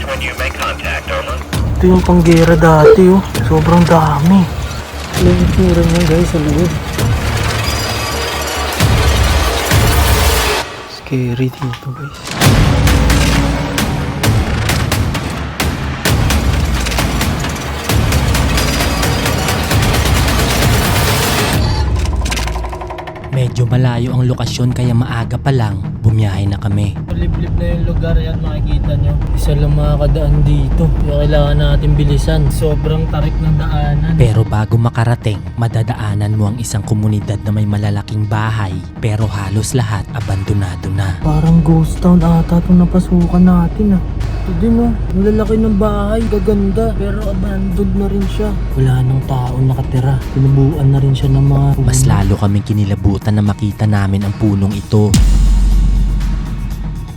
when you make contact, over. Ito yung panggera dati oh. Sobrang dami. Alam yung tura niya guys sa loob. Scary dito guys. Medyo malayo ang lokasyon kaya maaga pa lang bumiyahe na kami. Liblib na yung lugar yan, makikita nyo. Isa lang makakadaan dito. Kaya kailangan natin bilisan. Sobrang tarik ng daanan. Pero bago makarating, madadaanan mo ang isang komunidad na may malalaking bahay pero halos lahat abandonado na. Parang ghost town ata itong napasukan natin ah. Ito din oh, ang lalaki ng bahay, gaganda. Pero abandoned na rin siya. Wala nang tao nakatira. Tinubuan na rin siya ng mga puno. Mas lalo kaming kinilabutan na makita namin ang punong ito.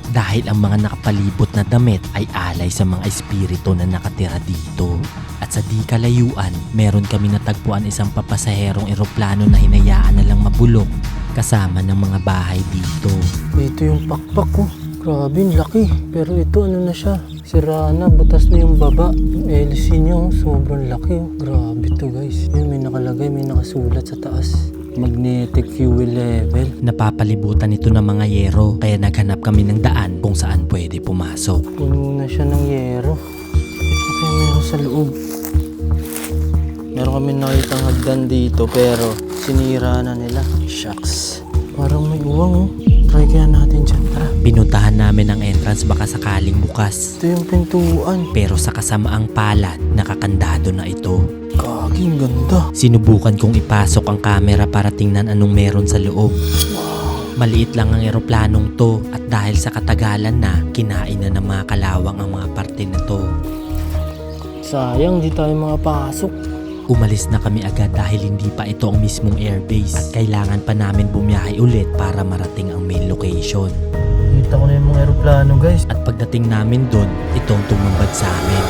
Dahil ang mga nakapalibot na damit ay alay sa mga espiritu na nakatira dito. At sa di kalayuan, meron kami natagpuan isang papasaherong eroplano na hinayaan na lang mabulok kasama ng mga bahay dito. Ito yung pakpak oh. Grabe, ang laki. Pero ito ano na siya, sira na, butas na yung baba. Yung LC niya oh, sobrang laki oh. Grabe to guys. Yun, may nakalagay, may nakasulat sa taas. Magnetic fuel level. Napapalibutan ito ng mga yero kaya naghanap kami ng daan kung saan pwede pumasok. Puno na siya ng yero. Okay, meron sa loob. Meron kami nakitang hagdan dito pero sinira na nila. Shucks. Parang may uwang oh. Try kaya natin dyan. Tara. Pinuntahan namin ang entrance baka sakaling bukas. Ito yung pintuan. Pero sa kasamaang palad, nakakandado na ito. Kaging ganda. Sinubukan kong ipasok ang camera para tingnan anong meron sa loob. Maliit lang ang eroplanong to at dahil sa katagalan na, kinain na ng mga kalawang ang mga parte na to. Sayang, di tayo makapasok. Umalis na kami agad dahil hindi pa ito ang mismong airbase at kailangan pa namin bumiyahe ulit para marating ang main location. Kita ko na yung mga aeroplano guys. At pagdating namin doon, itong tumambad sa amin.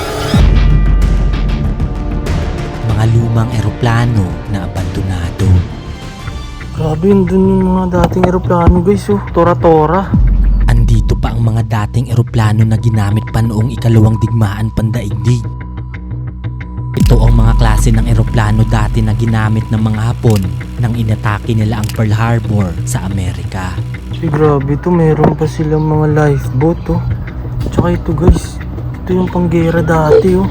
Mga lumang eroplano na abandonado. Grabe, yun dun yung mga dating aeroplano guys oh. Tora-tora. Andito pa ang mga dating eroplano na ginamit pa noong ikalawang digmaan pandaigdig. Ito ang mga klase ng eroplano dati na ginamit ng mga Hapon nang inatake nila ang Pearl Harbor sa Amerika. Grabe to, meron pa silang mga lifeboat oh. Tsaka ito guys, ito yung panggera dati oh.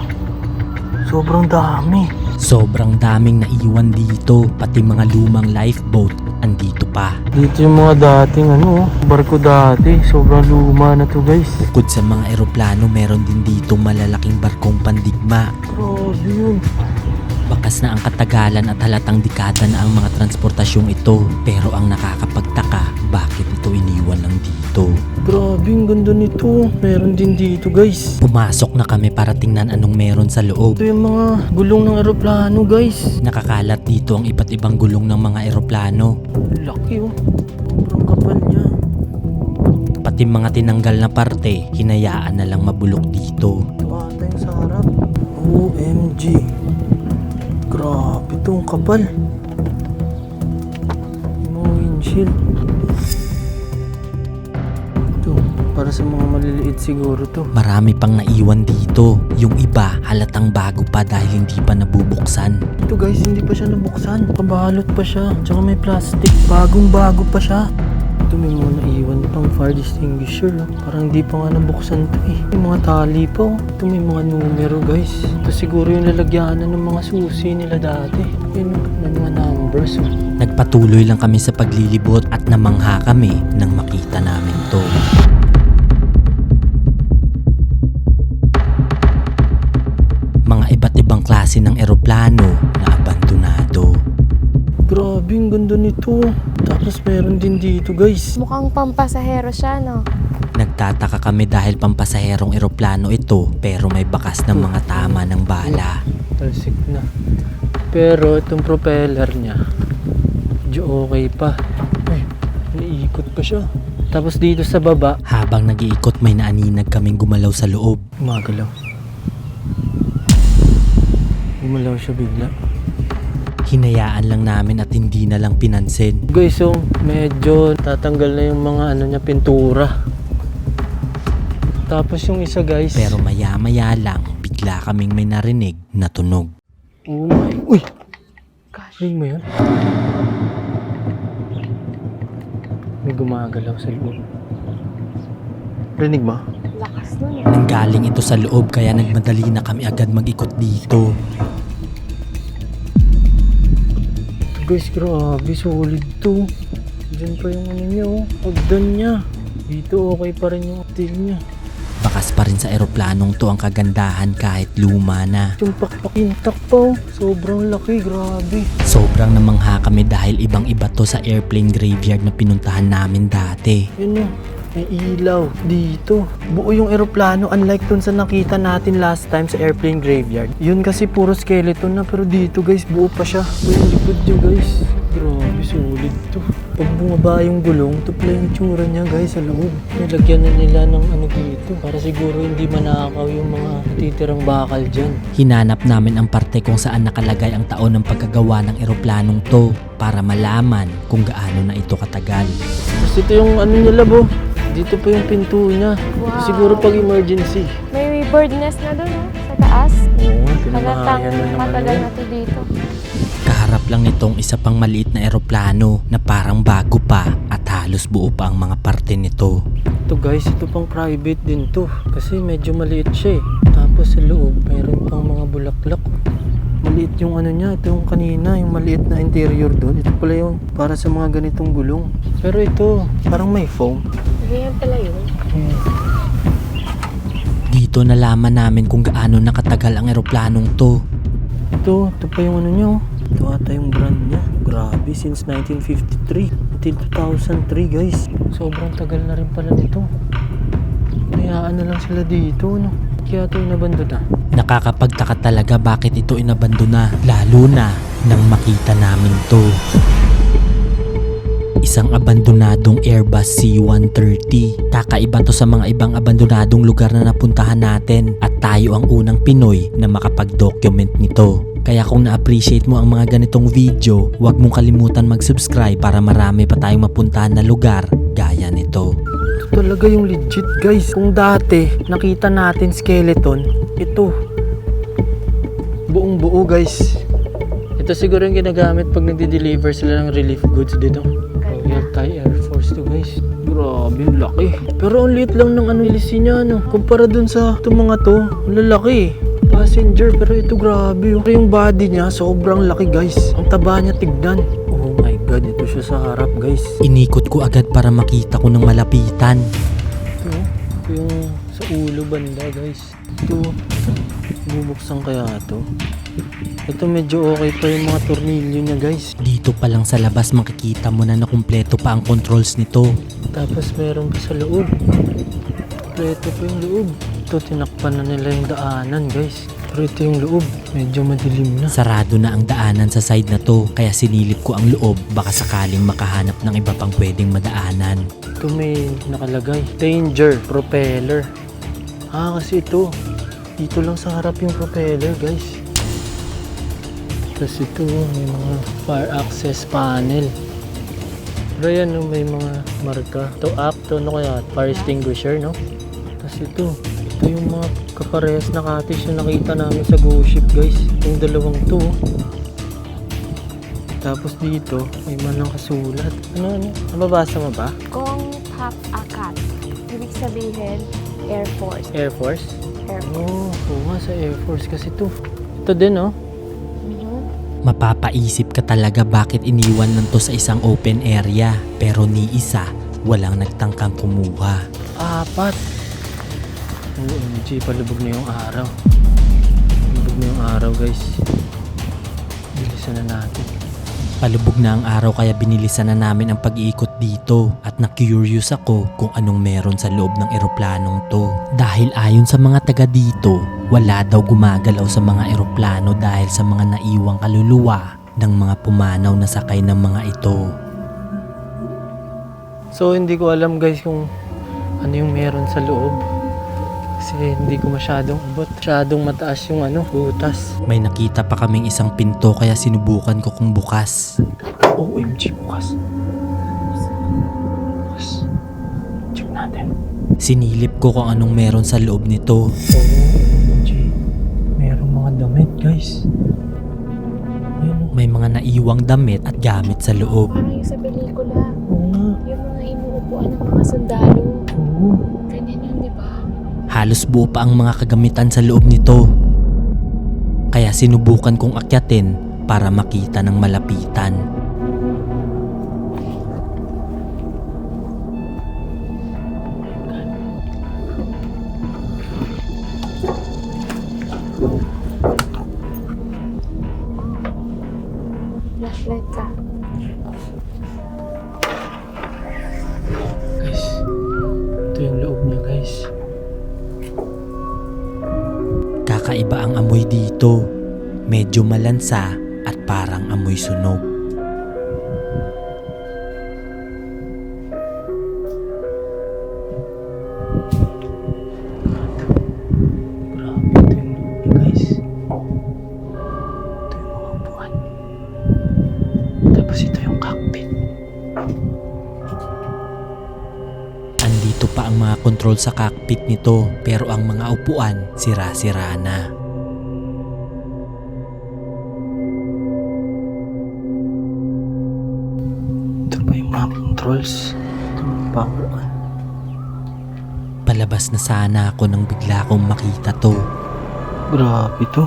Sobrang dami. Sobrang daming naiwan dito, pati mga lumang lifeboat andito pa. Dito yung mga dating ano oh, barko dati. Sobrang luma na to guys. Bukod sa mga eroplano, meron din dito malalaking barkong pandigma. Grabe yun. Bakas na ang katagalan at halatang dekada na ang mga transportasyong ito. Pero ang nakakapagtaka, bakit ito iniwan lang dito? Grabe, ang ganda nito. Meron din dito guys. Pumasok na kami para tingnan anong meron sa loob. Ito yung mga gulong ng aeroplano guys. Nakakalat dito ang iba't ibang gulong ng mga eroplano. Laki oh. Sobrang kapal niya. Pati mga tinanggal na parte, hinayaan na lang mabulok dito. Ito ata yung sa harap. OMG. Grabe itong kapal. Yung mga windshield. Ito, para sa mga maliliit siguro to. Marami pang naiwan dito. Yung iba halatang bago pa dahil hindi pa nabubuksan. Ito guys, hindi pa siya nabuksan. Kabalot pa siya. Tsaka may plastic. Bagong bago pa siya. Ito may mga naiwan pang fire extinguisher. Oh. Parang hindi pa nga nabuksan to eh. May mga tali pa. Oh. Ito may mga numero guys. Ito siguro yung lalagyanan ng mga susi nila dati. Yun, may mga numbers. Oh. Nagpatuloy lang kami sa paglilibot at namangha kami nang makita namin to. Mga iba't ibang klase ng eroplano na abandonado. Grabe, ang ganda nito. Tapos meron din dito guys. Mukhang pampasahero siya, no? Nagtataka kami dahil pampasaherong eroplano ito pero may bakas ng mga tama ng bala. Talsik na. Pero itong propeller niya, medyo okay pa. Ay, naiikot pa siya. Tapos dito sa baba, Habang nag-iikot may naaninag kaming gumalaw sa loob. gumagalaw. Gumalaw siya bigla. Hinayaan lang namin at hindi na lang pinansin. Guys, so medyo tatanggal na yung mga ano niya, pintura. Tapos yung isa guys. Pero maya-maya lang, bigla kaming may narinig na tunog. Oh my. Uy! Gosh. Ring mo yun? May gumagalaw sa loob. Rinig mo? Lakas nun eh. Nanggaling ito sa loob kaya nagmadali na kami agad mag-ikot dito. Guys, grabe. Solid to. Diyan pa yung ano niya oh. Hagdan niya. Dito okay pa rin yung hotel niya. Bakas pa rin sa eroplanong to ang kagandahan kahit luma na. Yung pakpakintak pa oh. Sobrang laki. Grabe. Sobrang namangha kami dahil ibang-iba to sa airplane graveyard na pinuntahan namin dati. Yun oh. May ilaw dito. Buo yung eroplano unlike dun sa nakita natin last time sa airplane graveyard. Yun kasi puro skeleton na pero dito guys buo pa siya. Yung likod niya guys. Grabe solid to. Pag bumaba yung gulong, ito pala yung tsura niya guys sa loob. Nilagyan na nila ng ano dito para siguro hindi manakaw yung mga titirang bakal dyan. Hinanap namin ang parte kung saan nakalagay ang taon ng pagkagawa ng eroplanong to para malaman kung gaano na ito katagal. Tapos ito yung ano niya labo. Dito pa yung pinto niya. Wow. Siguro pag emergency. May bird nest na doon, oh, sa taas. Oo nga, Halatang pinamahayan na naman matagal yun. na to dito. Kaharap lang nitong isa pang maliit na eroplano na parang bago pa at halos buo pa ang mga parte nito. Ito guys, ito pang private din to. Kasi medyo maliit siya eh. Tapos sa loob, mayroon pang mga bulaklak. Maliit yung ano niya, ito yung kanina, yung maliit na interior doon. Ito pala yung para sa mga ganitong gulong. Pero ito, parang may foam. Ganyan pala yun. Dito nalaman namin kung gaano nakatagal ang eroplanong to. Ito pa yung ano niya oh. Ito ata yung brand niya. Grabe, since 1953 until 2003 guys. Sobrang tagal na rin pala nito. Hayaan na lang sila dito, no? Kaya ito inabando na. Nakakapagtaka talaga bakit ito inabandona, lalo na nang makita namin to. Isang abandonadong Airbus C-130. Kakaiba to sa mga ibang abandonadong lugar na napuntahan natin at tayo ang unang Pinoy na makapag-document nito. Kaya kung na-appreciate mo ang mga ganitong video, huwag mong kalimutan mag-subscribe para marami pa tayong mapuntahan na lugar gaya nito. Ito talaga yung legit guys. Kung dati nakita natin skeleton, ito buong buo guys. Ito siguro yung ginagamit pag nagde-deliver sila ng relief goods dito. Royal Thai Air Force to guys. Grabe, laki. Pero ang liit lang ng ano ilisi niya no. Kumpara dun sa itong mga to, ang lalaki. Passenger, pero ito grabe. Yung body niya sobrang laki guys. Ang taba niya tignan. Oh my god, ito siya sa harap guys. Inikot ko agad para makita ko ng malapitan. Ito yung sa ulo banda guys. Ito, bubuksan kaya ito. Ito medyo okay pa yung mga tornilyo niya guys. Dito pa lang sa labas makikita mo na kumpleto pa ang controls nito. Tapos meron pa sa loob. Kompleto pa yung loob. Ito tinakpan na nila yung daanan guys. Pero ito yung loob. Medyo madilim na. Sarado na ang daanan sa side na to kaya sinilip ko ang loob baka sakaling makahanap ng iba pang pwedeng madaanan. Ito may nakalagay. Danger propeller. Kasi ito. Dito lang sa harap yung propeller guys. Tapos ito may mga fire access panel. Pero yan no, may mga marka. Ito up to ano kaya? Fire extinguisher no? Tapos ito yung mga kaparehas na cottage na nakita namin sa Go Ship guys. Yung dalawang to. Tapos dito may manang kasulat. Ano? Nababasa mo ba? Kong Tap Akat. Ibig sabihin, Air Force. Air Force? Air Force. Oo nga sa Air Force kasi to. Ito din oh. Mapapaisip ka talaga bakit iniwan lang to sa isang open area pero ni isa walang nagtangkang kumuha. 4. OMG, palubog na yung araw. Palubog na yung araw guys. Bilisan na natin. Palubog na ang araw kaya binilisan na namin ang pag-iikot dito at na-curious ako kung anong meron sa loob ng eroplanong to. Dahil ayon sa mga taga dito, wala daw gumagalaw sa mga eroplano dahil sa mga naiwang kaluluwa ng mga pumanaw na sakay ng mga ito. So hindi ko alam guys kung ano yung meron sa loob. Kasi hindi ko masyadong abot. Masyadong mataas yung butas. May nakita pa kaming isang pinto kaya sinubukan ko kung bukas. OMG, bukas. Bukas. Check natin. Sinilip ko kung anong meron sa loob nito. Jay, merong mga damit, guys. Ayun, May mga naiwang damit at gamit sa loob. Parang yung sa pelikula, oo nga. yung mga inuupuan ng mga sundalo. Oo. Ganyan yun, di ba? Halos buo pa ang mga kagamitan sa loob nito. Kaya sinubukan kong akyatin para makita ng malapitan. Flashlight ka. Guys, ito yung loob niya, guys. Kakaiba ang amoy dito. Medyo malansa at parang amoy sunog. Grabe, ito yung loob niya, guys. Ito yung mga upuan. Tapos ito yung cockpit. Andito pa ang mga control sa cockpit nito, pero ang mga upuan sira-sira na. Ito pa yung mga controls. Ito yung power on. Palabas na sana ako nang bigla kong makita to. Grabe to.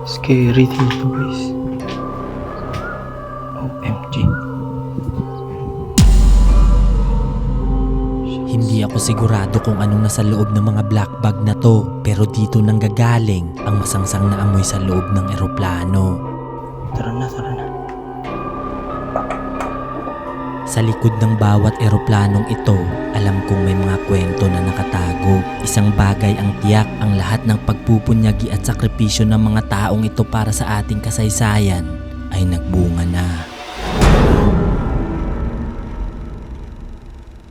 Scary dito, guys. OMG. Hindi ako sigurado kung anong nasa loob ng mga black bag na to, pero dito nanggagaling ang masangsang na amoy sa loob ng eroplano. Tara na, tara na. Sa likod ng bawat eroplanong ito, alam kong may mga kwento na nakatago. Isang bagay ang tiyak, ang lahat ng pagpupunyagi at sakripisyo ng mga taong ito para sa ating kasaysayan ay nagbunga na.